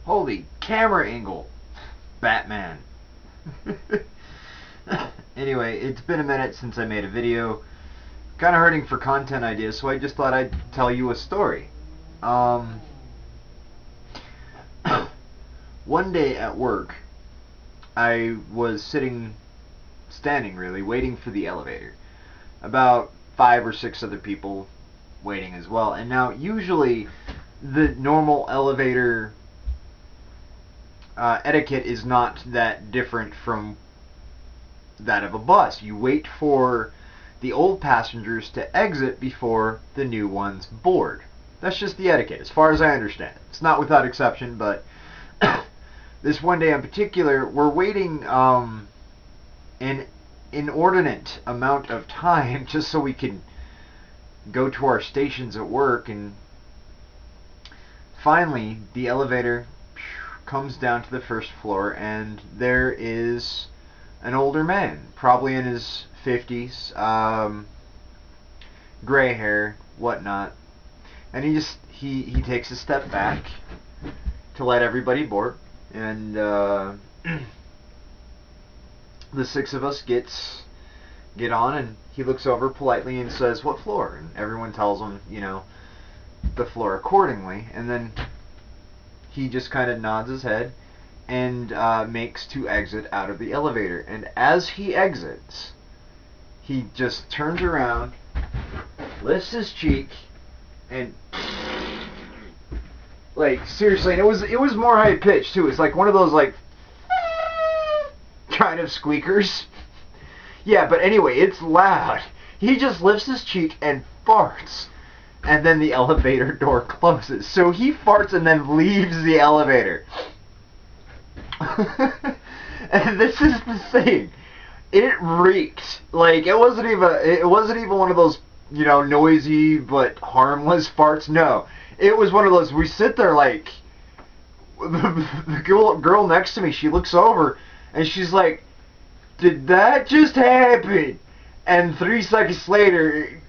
Holy camera angle. Batman. Anyway, it's been a minute since I made a video. Kind of hurting for content ideas, so I just thought I'd tell you a story. One day at work, I was standing really, waiting for the elevator. About 5 or 6 other people waiting as well. And now, usually, the normal elevator etiquette is not that different from that of a bus. You wait for the old passengers to exit before the new ones board. That's just the etiquette, as far as I understand it. It's not without exception, but this one day in particular, we're waiting an inordinate amount of time just so we can go to our stations at work, and finally the elevator comes down to the first floor, and there is an older man, probably in his 50s, gray hair, whatnot, and he takes a step back to let everybody board, and the 6 of us get on, and he looks over politely and says, "What floor?" And everyone tells him, the floor accordingly, and then he just kind of nods his head and makes to exit out of the elevator. And as he exits, he just turns around, lifts his cheek, and like, seriously, and it was more high pitched too. It's like one of those like kind of squeakers. Yeah, but anyway, it's loud. He just lifts his cheek and farts, and then the elevator door closes. So he farts and then leaves the elevator. And this is the thing. It reeked. Like, it wasn't even one of those, noisy but harmless farts. No. It was one of those, we sit there like, the girl next to me, she looks over and she's like, "Did that just happen?" And 3 seconds later,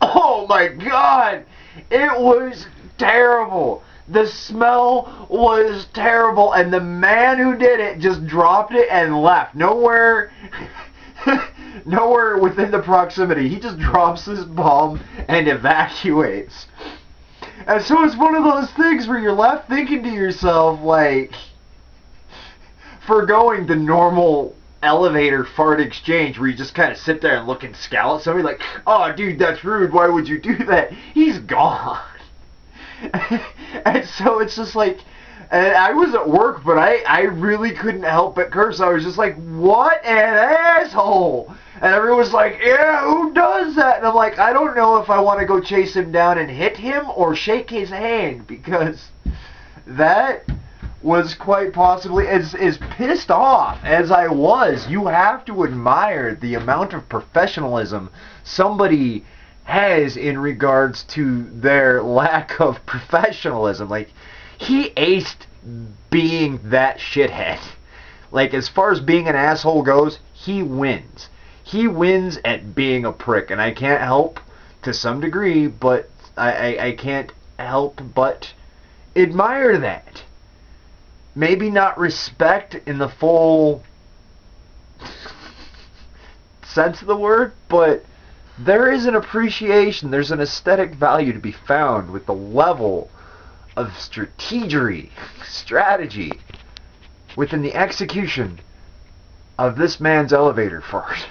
oh my God, it was terrible. The smell was terrible, and the man who did it just dropped it and left. Nowhere within the proximity. He just drops his bomb and evacuates. And so it's one of those things where you're left thinking to yourself, like, forgoing the normal elevator fart exchange where you just kind of sit there and look and scowl at somebody like, "Oh, dude, that's rude. Why would you do that?" He's gone. And so it's just like, and I was at work, but I really couldn't help but curse. I was just like, "What an asshole!" And everyone was like, "Yeah, who does that?" And I'm like, I don't know if I want to go chase him down and hit him or shake his hand, because that was quite possibly, as pissed off as I was. You have to admire the amount of professionalism somebody has in regards to their lack of professionalism. Like, he aced being that shithead. Like, as far as being an asshole goes, he wins. He wins at being a prick, and I can't help, to some degree, but I can't help but admire that. Maybe not respect in the full sense of the word, but there is an appreciation, there's an aesthetic value to be found with the level of strategy within the execution of this man's elevator fart.